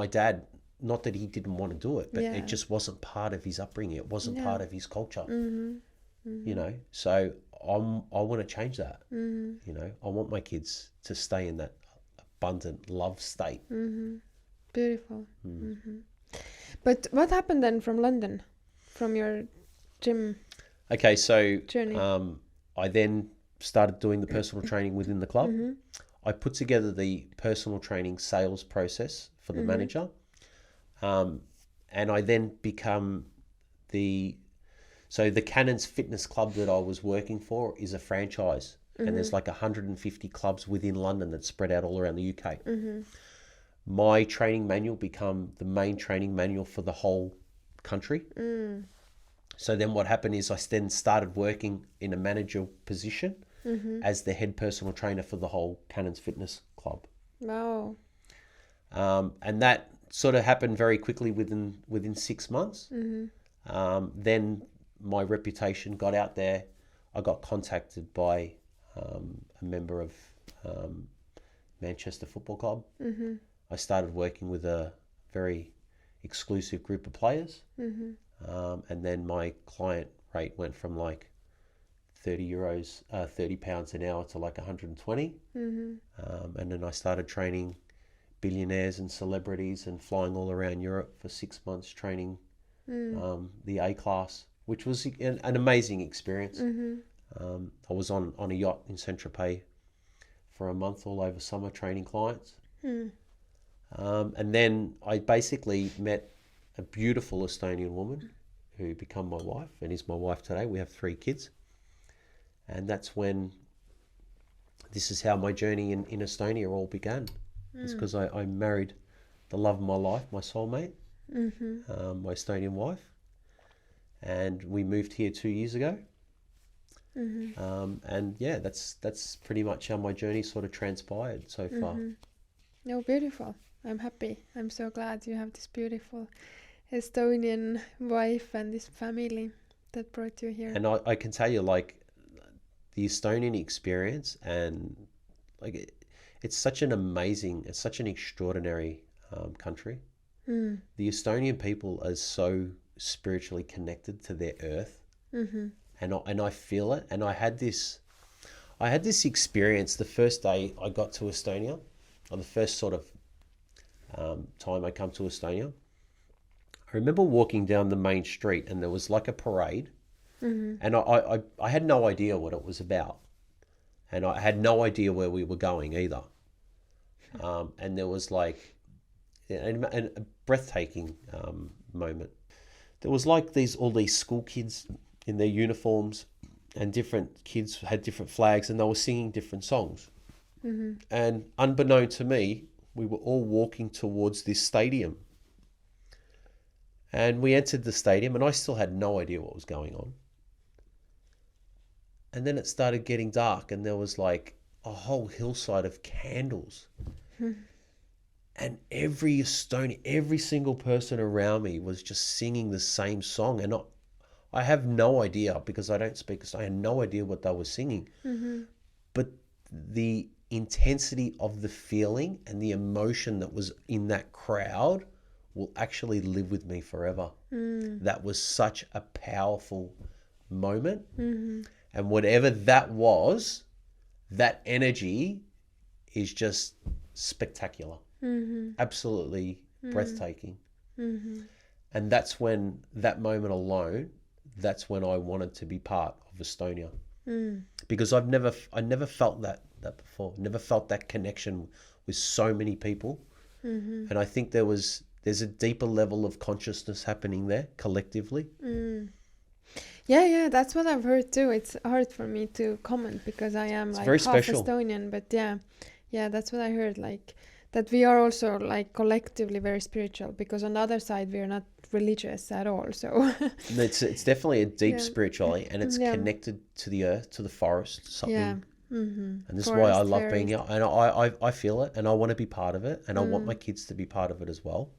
dad, not that he didn't want to do it, but it just wasn't part of his upbringing. It wasn't part of his culture, so I want to change that. I want my kids to stay in that abundant love state. Beautiful. But what happened then from London, from your gym? Okay, so journey? I then started doing the personal training within the club. I put together the personal training sales process for the manager. And I then become the Cannons Fitness Club that I was working for is a franchise. And there's like 150 clubs within London that's spread out all around the UK. My training manual became the main training manual for the whole country. So then what happened is I then started working in a managerial position as the head personal trainer for the whole Cannons Fitness Club. Wow. And that sort of happened very quickly within 6 months. Then my reputation got out there. I got contacted by a member of Manchester Football Club. I started working with a very exclusive group of players. And then my client rate went from like 30 pounds an hour to like 120. And then I started training billionaires and celebrities and flying all around Europe for 6 months training the A class, which was an amazing experience. I was on a yacht in Saint-Tropez for a month all over summer training clients. And then I basically met a beautiful Estonian woman who became my wife and is my wife today. We have 3 kids. And that's when this is how my journey in Estonia all began. It's because I married the love of my life, my soulmate, my Estonian wife. And we moved here 2 years ago. And yeah, that's pretty much how my journey sort of transpired so far. No, beautiful. I'm happy. I'm so glad you have this beautiful Estonian wife and this family that brought you here. And I can tell you, like, the Estonian experience, and like it's such an extraordinary country. The Estonian people are so spiritually connected to their earth, and I feel it. And I had this experience the first day I got to Estonia, or the first sort of time I come to Estonia. I remember walking down the main street and there was like a parade, and I had no idea what it was about, and I had no idea where we were going either. And there was like a breathtaking moment. There was like all these school kids in their uniforms, and different kids had different flags, and they were singing different songs. And unbeknown to me, we were all walking towards this stadium. And we entered the stadium, and I still had no idea what was going on. And then it started getting dark, and there was like a whole hillside of candles. And every single person around me was just singing the same song. And I have no idea, because I don't speak Estonian, I had no idea what they were singing. But the intensity of the feeling and the emotion that was in that crowd will actually live with me forever. That was such a powerful moment. And whatever that was, that energy is just spectacular. Absolutely breathtaking. And that's when, that moment alone, that's when I wanted to be part of Estonia. Because I never felt that before. Never felt that connection with so many people. And I think there's a deeper level of consciousness happening there collectively. Yeah, that's what I've heard too. It's hard for me to comment because I am like very half special. Estonian, but yeah, that's what I heard. Like that we are also like collectively very spiritual, because on the other side we are not religious at all. So it's definitely a deep spirituality, and it's connected to the earth, to the forest, something. And this is why I love being out, and I feel it, and I want to be part of it, and I want my kids to be part of it as well.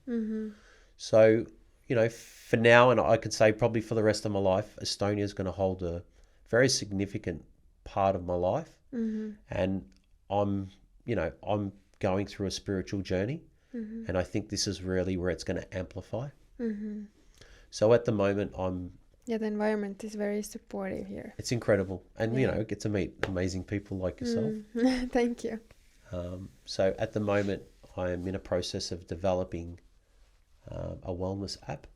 So, you know, for now, and I could say probably for the rest of my life, Estonia is going to hold a very significant part of my life. And I'm going through a spiritual journey, and I think this is really where it's going to amplify. So at the moment, the environment is very supportive here. It's incredible, and you know, get to meet amazing people like yourself. Thank you. So at the moment, I am in a process of developing a wellness app,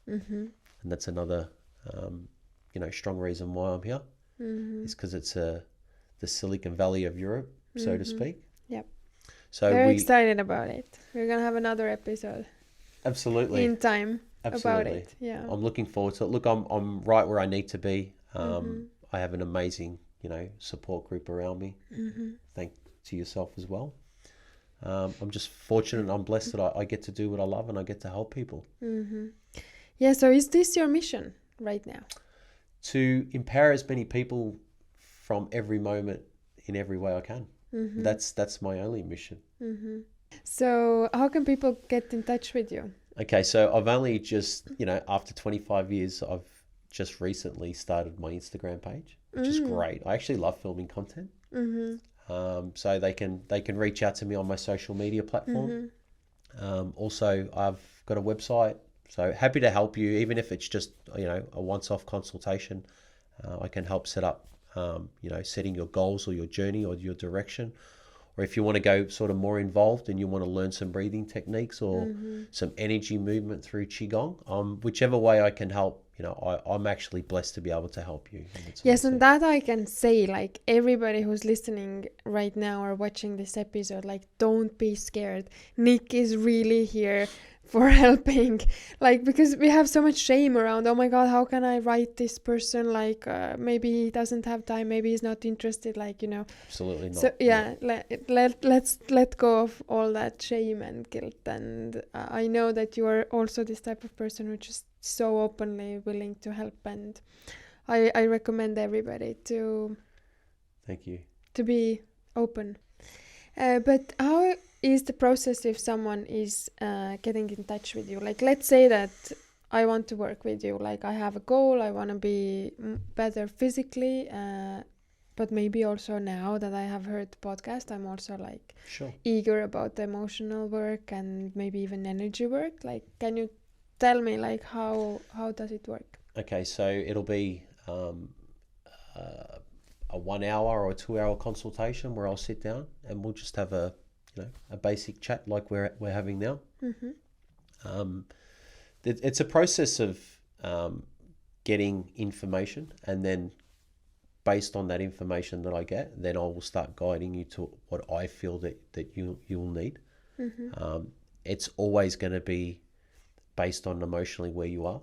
and that's another strong reason why I'm here. Is because it's the Silicon Valley of Europe, so to speak. Yep. So very excited about it. We're gonna have another episode. Absolutely. In time. Absolutely. About it. Yeah. I'm looking forward to it. Look, I'm right where I need to be. I have an amazing, support group around me. Thank to yourself as well. I'm just fortunate and I'm blessed that I get to do what I love and I get to help people. Yeah, so is this your mission right now? To empower as many people from every moment in every way I can. That's my only mission. So how can people get in touch with you? Okay, so I've only just, after 25 years, I've just recently started my Instagram page, which is great. I actually love filming content. So they can reach out to me on my social media platform. Also, I've got a website, So happy to help you, even if it's just, a once-off consultation. I can help set up, setting your goals or your journey or your direction. Or if you want to go sort of more involved and you want to learn some breathing techniques or some energy movement through Qigong, whichever way I can help, I'm actually blessed to be able to help you. Yes, and that I can say, like, everybody who's listening right now or watching this episode, like, don't be scared. Nick is really here for helping, like, because we have so much shame around, oh my god, how can I write this person, like, maybe he doesn't have time, maybe he's not interested, like, Absolutely not. So let's let go of all that shame and guilt. And I know that you are also this type of person who's just so openly willing to help, and I recommend everybody to Thank you. To be open. But how is the process if someone is getting in touch with you? Like, let's say that I want to work with you. Like, I have a goal. I want to be better physically. But maybe also now that I have heard the podcast, I'm also like eager about the emotional work and maybe even energy work. Like, can you tell me, like, how does it work? Okay, so it'll be a 1 hour or a 2 hour consultation where I'll sit down and we'll just have a basic chat like we're having now. It's a process of getting information, and then based on that information that I get, then I will start guiding you to what I feel that you will need. It's always going to be based on emotionally where you are.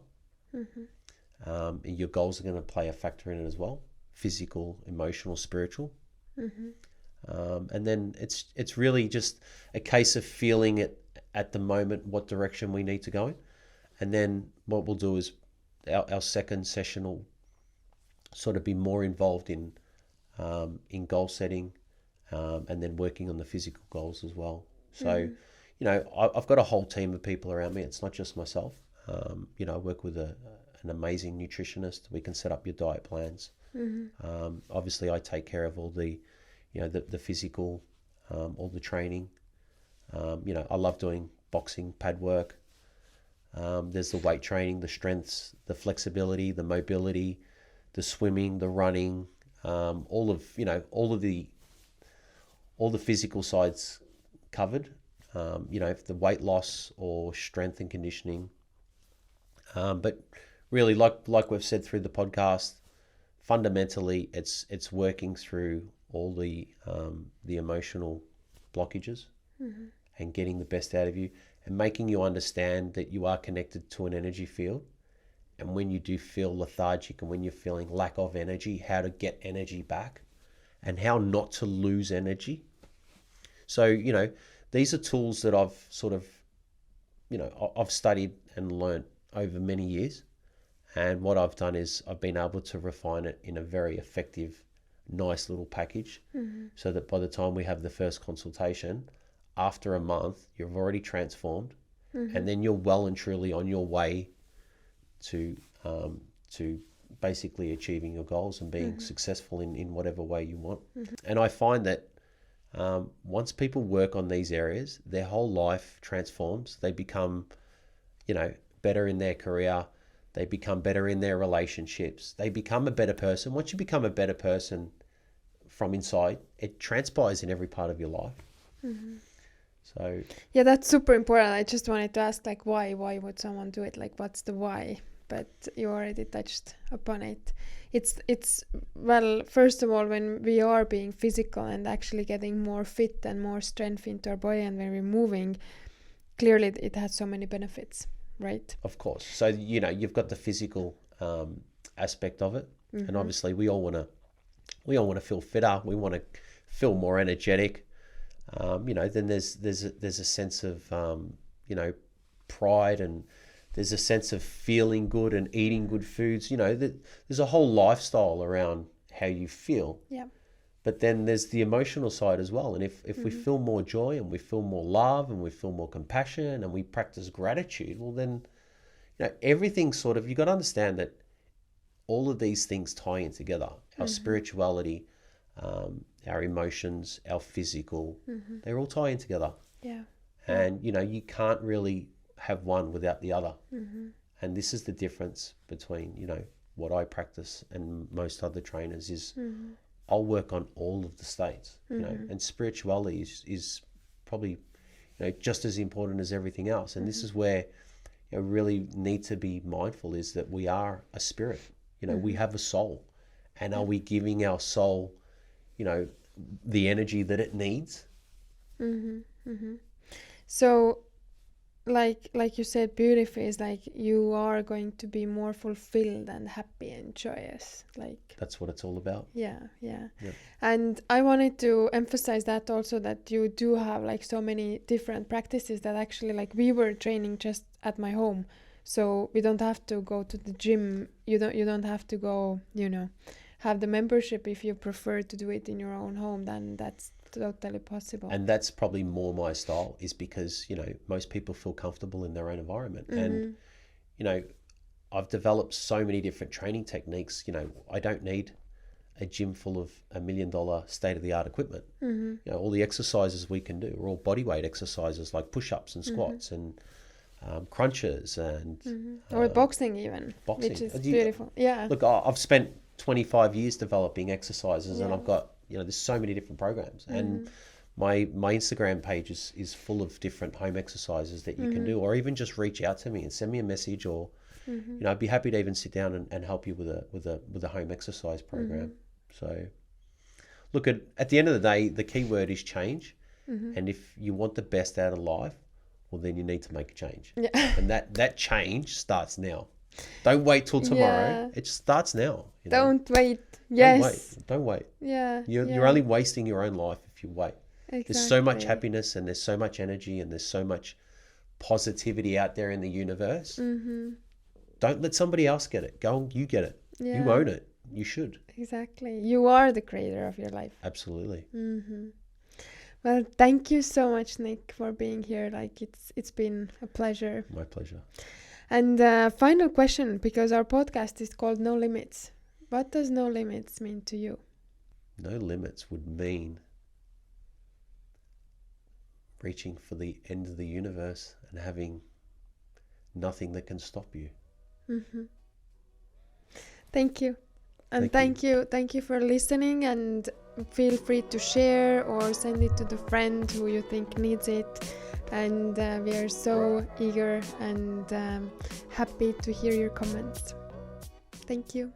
Your goals are going to play a factor in it as well. Physical, emotional, spiritual. And then it's really just a case of feeling it at the moment, what direction we need to go in. And then what we'll do is our second session will sort of be more involved in goal setting, and then working on the physical goals as well. So, I've got a whole team of people around me. It's not just myself. I work with an amazing nutritionist. We can set up your diet plans. Obviously, I take care of all the physical, all the training. I love doing boxing, pad work. There's the weight training, the strengths, the flexibility, the mobility, the swimming, the running, all of the physical sides covered. If the weight loss or strength and conditioning. But really, like we've said through the podcast, fundamentally, it's working through all the emotional blockages and getting the best out of you, and making you understand that you are connected to an energy field. And when you do feel lethargic and when you're feeling lack of energy, how to get energy back and how not to lose energy. So, these are tools that I've sort of, I've studied and learnt over many years. And what I've done is I've been able to refine it in a very effective, nice little package, so that by the time we have the first consultation, after a month, you've already transformed, and then you're well and truly on your way to basically achieving your goals and being successful in whatever way you want. And I find that once people work on these areas, their whole life transforms. They become, better in their career. They become better in their relationships. They become a better person. Once you become a better person from inside, it transpires in every part of your life. So yeah, that's super important. I just wanted to ask, like, why would someone do it? Like, what's the why? But you already touched upon it. It's well, first of all, when we are being physical and actually getting more fit and more strength into our body, and when we're moving, clearly it has so many benefits, right? Of course. So you've got the physical aspect of it, and obviously we all want to feel fitter. We want to feel more energetic. Then there's a sense of pride, and there's a sense of feeling good and eating good foods. There's a whole lifestyle around how you feel. Yeah. But then there's the emotional side as well. And if we feel more joy and we feel more love and we feel more compassion and we practice gratitude, well then, everything sort of, you got to understand that all of these things tie in together. Our spirituality, our emotions, our physical, they all tie in together. Yeah. And, you can't really have one without the other. And this is the difference between, you know, what I practice and most other trainers is I'll work on all of the states, you know, and spirituality is probably, you know, just as important as everything else. And this is where you know, really need to be mindful is that we are a spirit, you know, we have a soul, and are we giving our soul, you know, the energy that it needs? So like you said beautifully, is like you are going to be more fulfilled and happy and joyous, like That's what it's all about. yeah. Yep. And I wanted to emphasize that also, that you do have like so many different practices that actually, like, we were training just at my home, so we don't have to go to the gym. You don't have to go, you know, have the membership. If you prefer to do it in your own home, then that's totally possible. And that's probably more my style, is because, you know, most people feel comfortable in their own environment. And, you know, I've developed so many different training techniques. You know, I don't need a gym full of $1 million state-of-the-art equipment. You know, all the exercises we can do are all body weight exercises, like push-ups and squats and crunches and or boxing even, boxing, which is beautiful. Yeah. Look, I've spent 25 years developing exercises, and I've got, you know, there's so many different programs, and my Instagram page is full of different home exercises that you can do, or even just reach out to me and send me a message, or you know, I'd be happy to even sit down and help you with a home exercise program. So look, at the end of the day, the key word is change. And if you want the best out of life, well, then you need to make a change. And that change starts now. Don't wait till tomorrow. It starts now. You know? Don't wait. Yes. Don't wait. Yeah. You're only wasting your own life if you wait. Exactly. There's so much happiness, and there's so much energy, and there's so much positivity out there in the universe. Don't let somebody else get it. Go and you get it. You own it. You should. Exactly. You are the creator of your life. Absolutely. Well, thank you so much, Nick, for being here. Like, it's been a pleasure. My pleasure. And final question, because our podcast is called No Limits. What does no limits mean to you? No limits would mean reaching for the end of the universe and having nothing that can stop you. Thank you. And thank you for listening, and feel free to share or send it to the friend who you think needs it. And we are so eager and happy to hear your comments. Thank you.